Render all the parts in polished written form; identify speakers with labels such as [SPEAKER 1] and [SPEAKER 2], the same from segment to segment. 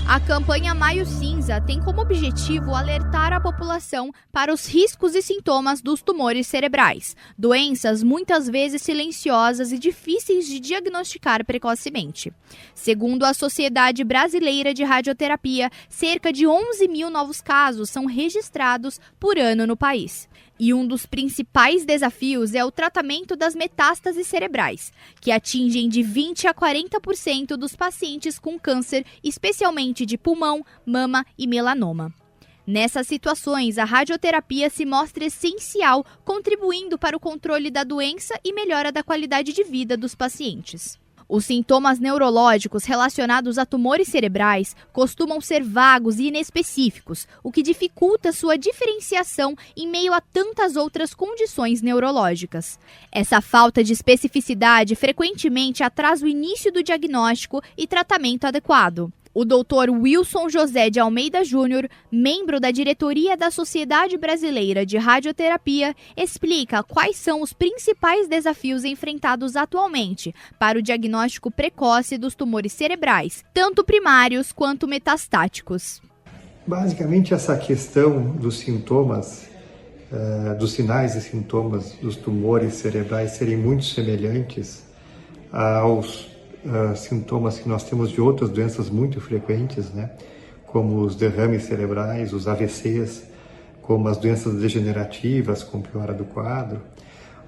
[SPEAKER 1] A campanha Maio Cinza tem como objetivo alertar a população para os riscos e sintomas dos tumores cerebrais, doenças muitas vezes silenciosas e difíceis de diagnosticar precocemente. Segundo a Sociedade Brasileira de Radioterapia, cerca de 11 mil novos casos são registrados por ano no país. E um dos principais desafios é o tratamento das metástases cerebrais, que atingem de 20% a 40% dos pacientes com câncer, especialmente de pulmão, mama e melanoma. Nessas situações, a radioterapia se mostra essencial, contribuindo para o controle da doença e melhora da qualidade de vida dos pacientes. Os sintomas neurológicos relacionados a tumores cerebrais costumam ser vagos e inespecíficos, o que dificulta sua diferenciação em meio a tantas outras condições neurológicas. Essa falta de especificidade frequentemente atrasa o início do diagnóstico e tratamento adequado. O Dr. Wilson José de Almeida Júnior, membro da diretoria da Sociedade Brasileira de Radioterapia, explica quais são os principais desafios enfrentados atualmente para o diagnóstico precoce dos tumores cerebrais, tanto primários quanto metastáticos.
[SPEAKER 2] Basicamente, essa questão dos sintomas, dos sinais e sintomas dos tumores cerebrais serem muito semelhantes aos sintomas que nós temos de outras doenças muito frequentes, como os derrames cerebrais, os AVCs, como as doenças degenerativas com piora do quadro.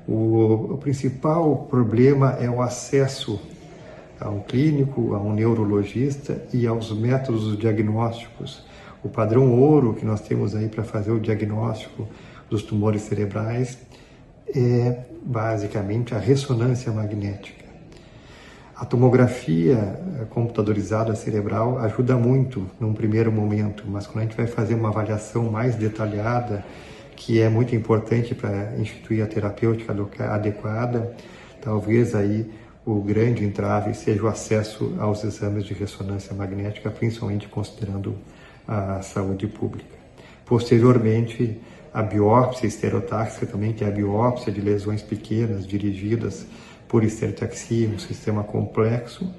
[SPEAKER 2] O principal problema é o acesso a um clínico, a um neurologista e aos métodos diagnósticos. O padrão ouro que nós temos aí para fazer o diagnóstico dos tumores cerebrais é basicamente a ressonância magnética. A tomografia computadorizada cerebral ajuda muito num primeiro momento, mas quando a gente vai fazer uma avaliação mais detalhada, que é muito importante para instituir a terapêutica adequada, talvez aí o grande entrave seja o acesso aos exames de ressonância magnética, principalmente considerando a saúde pública. Posteriormente, a biópsia estereotáxica também, que é a biópsia de lesões pequenas dirigidas por estereotaxia, um sistema complexo,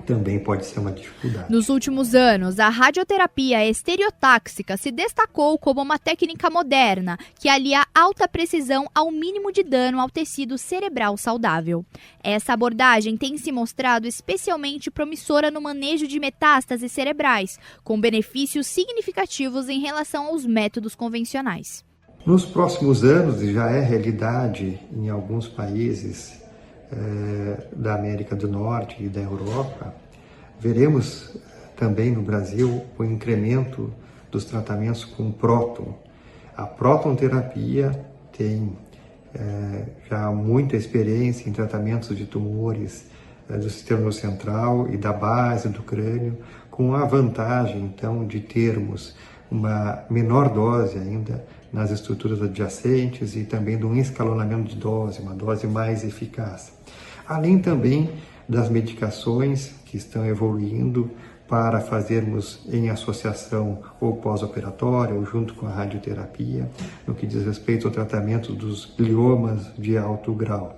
[SPEAKER 2] também pode ser uma dificuldade.
[SPEAKER 1] Nos últimos anos, a radioterapia estereotáxica se destacou como uma técnica moderna que alia alta precisão ao mínimo de dano ao tecido cerebral saudável. Essa abordagem tem se mostrado especialmente promissora no manejo de metástases cerebrais, com benefícios significativos em relação aos métodos convencionais.
[SPEAKER 2] Nos próximos anos, e já é realidade em alguns países da América do Norte e da Europa, veremos também no Brasil o incremento dos tratamentos com próton. A prótonterapia tem já muita experiência em tratamentos de tumores do sistema nervoso central e da base do crânio, com a vantagem, então, de termos uma menor dose ainda nas estruturas adjacentes e também de um escalonamento de dose, uma dose mais eficaz. Além também das medicações que estão evoluindo para fazermos em associação ou pós-operatória ou junto com a radioterapia, no que diz respeito ao tratamento dos gliomas de alto grau.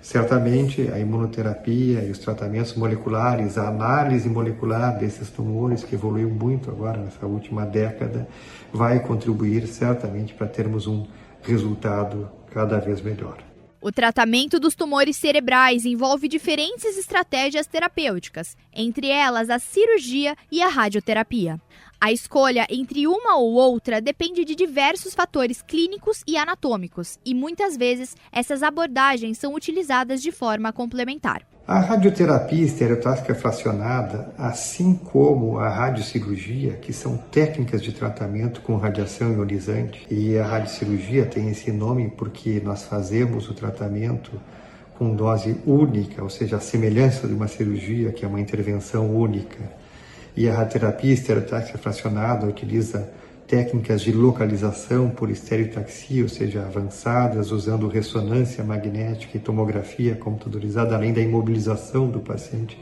[SPEAKER 2] Certamente a imunoterapia e os tratamentos moleculares, a análise molecular desses tumores, que evoluiu muito agora nessa última década, vai contribuir certamente para termos um resultado cada vez melhor.
[SPEAKER 1] O tratamento dos tumores cerebrais envolve diferentes estratégias terapêuticas, entre elas a cirurgia e a radioterapia. A escolha entre uma ou outra depende de diversos fatores clínicos e anatômicos, e muitas vezes essas abordagens são utilizadas de forma complementar.
[SPEAKER 2] A radioterapia estereotáxica fracionada, assim como a radiocirurgia, que são técnicas de tratamento com radiação ionizante, e a radiocirurgia tem esse nome porque nós fazemos o tratamento com dose única, ou seja, a semelhança de uma cirurgia, que é uma intervenção única. E a radioterapia estereotáxica fracionada utiliza técnicas de localização por estereotaxia, ou seja, avançadas, usando ressonância magnética e tomografia computadorizada, além da imobilização do paciente,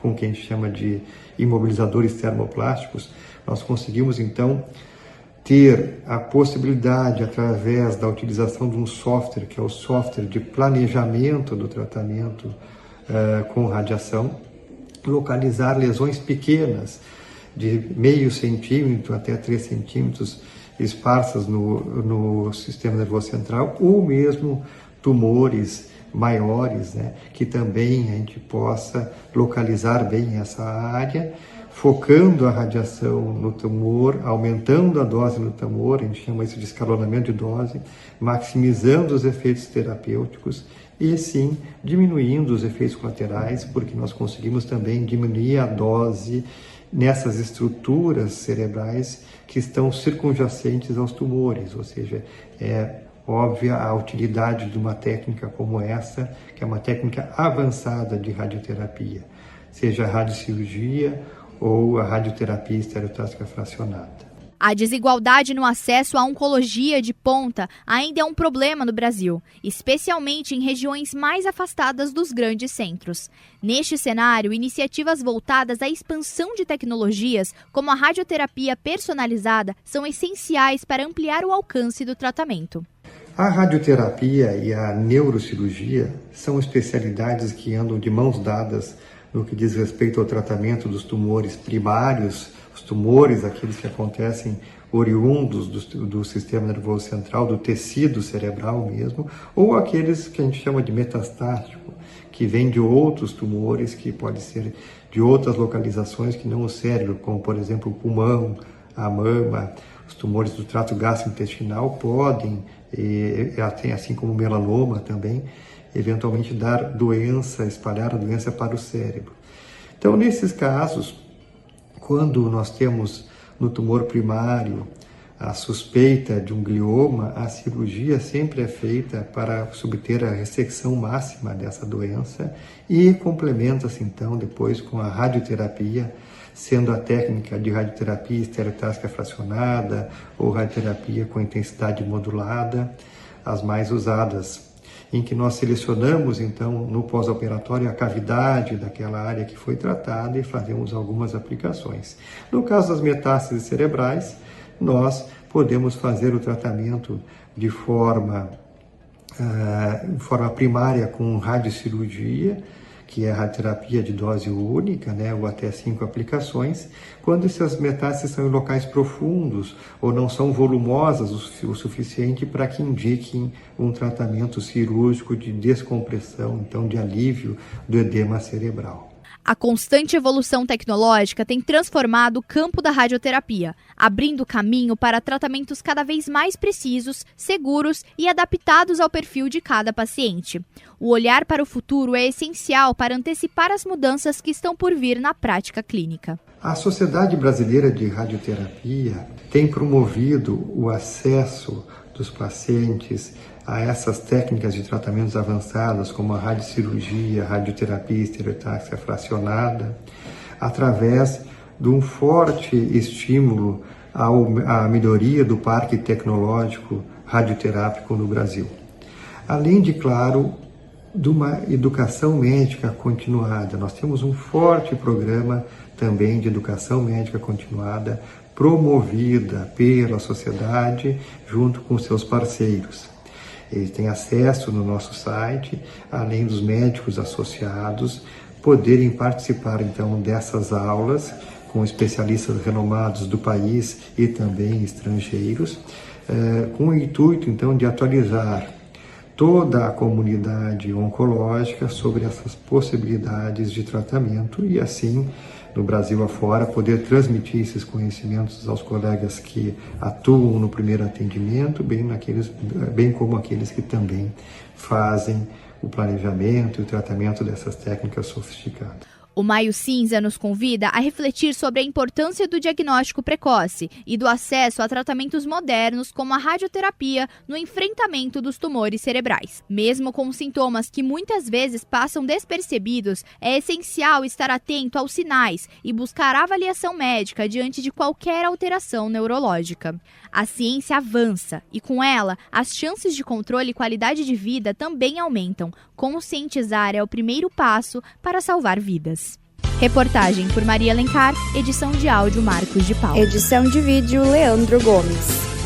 [SPEAKER 2] com o que a gente chama de imobilizadores termoplásticos. Nós conseguimos, então, ter a possibilidade, através da utilização de um software, que é o software de planejamento do tratamento com radiação, localizar lesões pequenas de meio centímetro até 3 centímetros esparsas no sistema nervoso central, ou mesmo tumores maiores, né, que também a gente possa localizar bem essa área, focando a radiação no tumor, aumentando a dose no tumor, a gente chama isso de escalonamento de dose, maximizando os efeitos terapêuticos e sim diminuindo os efeitos colaterais, porque nós conseguimos também diminuir a dose nessas estruturas cerebrais que estão circunjacentes aos tumores, ou seja, é óbvia a utilidade de uma técnica como essa, que é uma técnica avançada de radioterapia, seja a radiocirurgia ou a radioterapia estereotáxica fracionada.
[SPEAKER 1] A desigualdade no acesso à oncologia de ponta ainda é um problema no Brasil, especialmente em regiões mais afastadas dos grandes centros. Neste cenário, iniciativas voltadas à expansão de tecnologias, como a radioterapia personalizada, são essenciais para ampliar o alcance do tratamento.
[SPEAKER 2] A radioterapia e a neurocirurgia são especialidades que andam de mãos dadas no que diz respeito ao tratamento dos tumores primários, os tumores, aqueles que acontecem oriundos do sistema nervoso central, do tecido cerebral mesmo, ou aqueles que a gente chama de metastático, que vêm de outros tumores, que podem ser de outras localizações que não o cérebro, como por exemplo o pulmão, a mama, os tumores do trato gastrointestinal podem, assim como o melanoma também, eventualmente dar doença, espalhar a doença para o cérebro. Então, nesses casos, quando nós temos no tumor primário a suspeita de um glioma, a cirurgia sempre é feita para subter a ressecção máxima dessa doença e complementa-se então depois com a radioterapia, sendo a técnica de radioterapia estereotáxica fracionada ou radioterapia com intensidade modulada as mais usadas, em que nós selecionamos, então, no pós-operatório, a cavidade daquela área que foi tratada e fazemos algumas aplicações. No caso das metástases cerebrais, nós podemos fazer o tratamento de forma primária com radiocirurgia, que é a radioterapia de dose única, né, ou até 5 aplicações, quando essas metástases são em locais profundos ou não são volumosas o suficiente para que indiquem um tratamento cirúrgico de descompressão, então de alívio do edema cerebral.
[SPEAKER 1] A constante evolução tecnológica tem transformado o campo da radioterapia, abrindo caminho para tratamentos cada vez mais precisos, seguros e adaptados ao perfil de cada paciente. O olhar para o futuro é essencial para antecipar as mudanças que estão por vir na prática clínica.
[SPEAKER 2] A Sociedade Brasileira de Radioterapia tem promovido o acesso dos pacientes a essas técnicas de tratamentos avançadas, como a radiocirurgia, a radioterapia estereotáxica fracionada, através de um forte estímulo à melhoria do parque tecnológico radioterápico no Brasil. Além de, claro, de uma educação médica continuada. Nós temos um forte programa também de educação médica continuada, promovida pela sociedade junto com seus parceiros. Eles têm acesso no nosso site, além dos médicos associados, poderem participar então dessas aulas com especialistas renomados do país e também estrangeiros, com o intuito então de atualizar toda a comunidade oncológica sobre essas possibilidades de tratamento e assim, no Brasil afora, poder transmitir esses conhecimentos aos colegas que atuam no primeiro atendimento, bem como aqueles que também fazem o planejamento e o tratamento dessas técnicas sofisticadas.
[SPEAKER 1] O Maio Cinza nos convida a refletir sobre a importância do diagnóstico precoce e do acesso a tratamentos modernos como a radioterapia no enfrentamento dos tumores cerebrais. Mesmo com sintomas que muitas vezes passam despercebidos, é essencial estar atento aos sinais e buscar avaliação médica diante de qualquer alteração neurológica. A ciência avança e, com ela, as chances de controle e qualidade de vida também aumentam. Conscientizar é o primeiro passo para salvar vidas. Reportagem por Maria Alencar, edição de áudio Marcos de Paula.
[SPEAKER 3] Edição de vídeo Leandro Gomes.